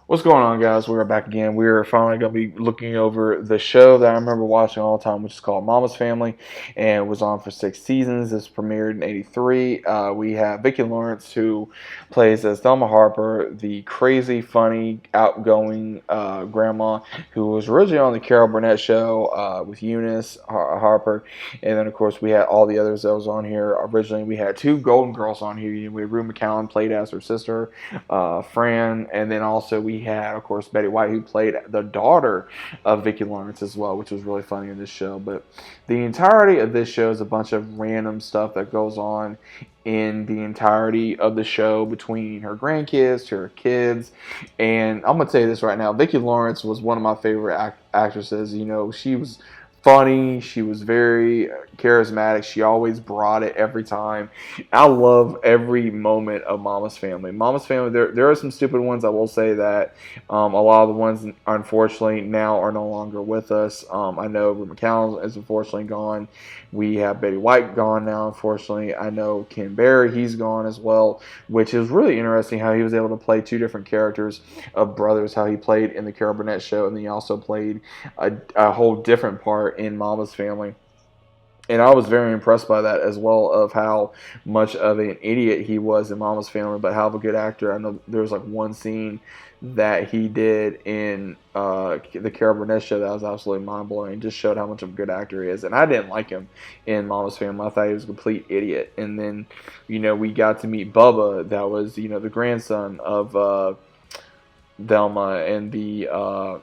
What's going on, guys? We're back again. We're finally going to be looking over the show that I remember watching all the time, which is called Mama's Family, and it was on for 6 seasons. This premiered in '83. We have Vicki Lawrence, who plays as Thelma Harper, the crazy, funny, outgoing grandma who was originally on the Carol Burnett show with Eunice Harper, and then of course we had all the others that was on here. Originally, we had two Golden Girls on here. We had Rue McCallum played as her sister, Fran, and then also we had, of course, Betty White, who played the daughter of Vicki Lawrence as well, which was really funny in this show. But the entirety of this show is a bunch of random stuff that goes on in the entirety of the show between her grandkids to her kids. And I'm gonna tell you this right now: Vicki Lawrence was one of my favorite actresses. You know, she was funny. She was very charismatic. She always brought it every time. I love every moment of Mama's Family. Mama's Family, there are some stupid ones. I will say that a lot of the ones, unfortunately, now are no longer with us. I know Rue McCallum is unfortunately gone. We have Betty White gone now, unfortunately. I know Ken Barry, he's gone as well, which is really interesting how he was able to play two different characters of brothers, how he played in the Carol Burnett show, and then he also played a whole different part in Mama's Family. And I was very impressed by that as well, of how much of an idiot he was in Mama's Family, but how of a good actor. I know there was like one scene that he did in the Carol Burnett show that was absolutely mind blowing. It just showed how much of a good actor he is. And I didn't like him in Mama's Family. I thought he was a complete idiot. And then, we got to meet Bubba, that was, the grandson of Thelma, and the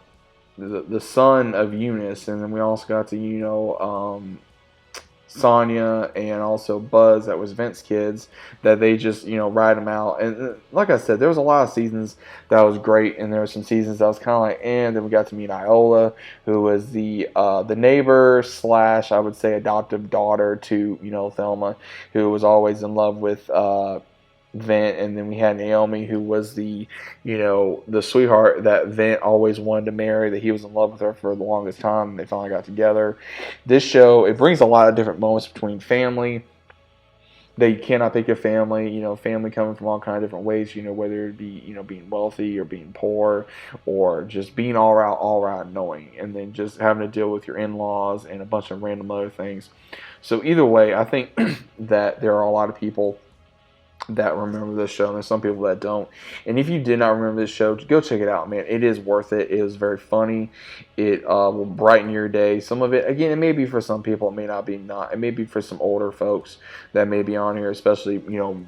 son of Eunice. And then we also got to, Sonya and also Buzz, that was Vince's kids, that they just, ride them out. And like I said, there was a lot of seasons that was great, and there were some seasons that was kind of like, and then we got to meet Iola, who was the neighbor slash, I would say, adoptive daughter to, Thelma, who was always in love with Vent. And then we had Naomi, who was the sweetheart that Vent always wanted to marry, that he was in love with her for the longest time, and they finally got together. This show, it brings a lot of different moments between family. They cannot pick your family, family coming from all kinds of different ways, whether it be, being wealthy or being poor, or just being all around annoying, and then just having to deal with your in-laws and a bunch of random other things. So either way, I think that there are a lot of people that remember this show, and there's some people that don't. And if you did not remember this show, go check it out, man. It is worth it. It is very funny. It will brighten your day. Some of it, again, it may be for some people, it may not be. Not. It may be for some older folks that may be on here, especially,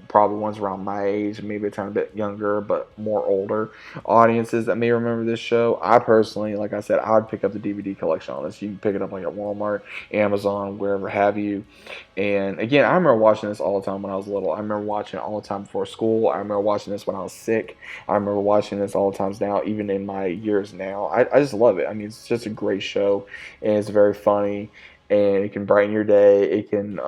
probably ones around my age, maybe a tiny bit younger, but more older audiences that may remember this show. I personally, like I said, I would pick up the DVD collection on this. You can pick it up like at Walmart, Amazon, wherever have you. And again, I remember watching this all the time when I was little. I remember watching it all the time before school. I remember watching this when I was sick. I remember watching this all the times now, even in my years now. I just love it. I mean, it's just a great show, and it's very funny, and it can brighten your day. It can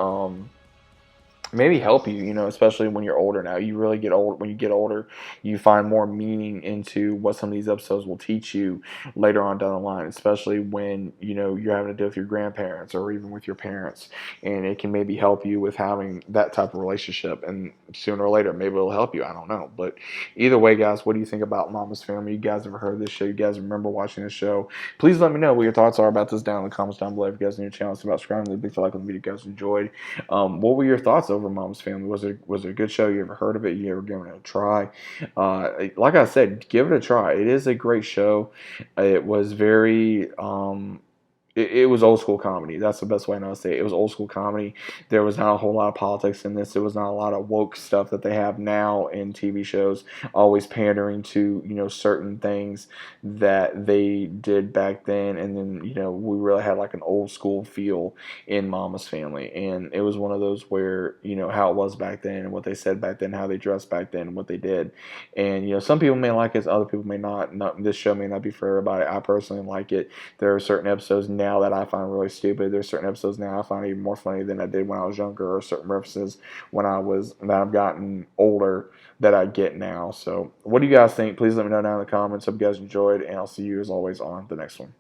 maybe help you, especially when you're older now. You really get old. When you get older, you find more meaning into what some of these episodes will teach you later on down the line, especially when, you're having to deal with your grandparents or even with your parents. And it can maybe help you with having that type of relationship. And sooner or later, maybe it'll help you. I don't know. But either way, guys, what do you think about Mama's Family? You guys ever heard of this show? You guys remember watching this show? Please let me know what your thoughts are about this down in the comments down below. If you guys are new to the channel, it's about subscribing. Leave a big like on the video you guys enjoyed. What were your thoughts over Mom's Family? Was it a good show? You ever heard of it? You ever given it a try? Like I said, give it a try. It is a great show. It was very it was old school comedy. That's the best way I know to say it. It was old school comedy. There was not a whole lot of politics in this. There was not a lot of woke stuff that they have now in TV shows, always pandering to, certain things that they did back then. And then, we really had like an old school feel in Mama's Family. And it was one of those where, how it was back then and what they said back then, how they dressed back then and what they did. And, some people may like it, other people may not. This show may not be for everybody. I personally like it. There are certain episodes now that I find really stupid. There's certain episodes now I find even more funny than I did when I was younger, or certain references that I've gotten older that I get now. So what do you guys think? Please let me know down in the comments. Hope you guys enjoyed, and I'll see you as always on the next one.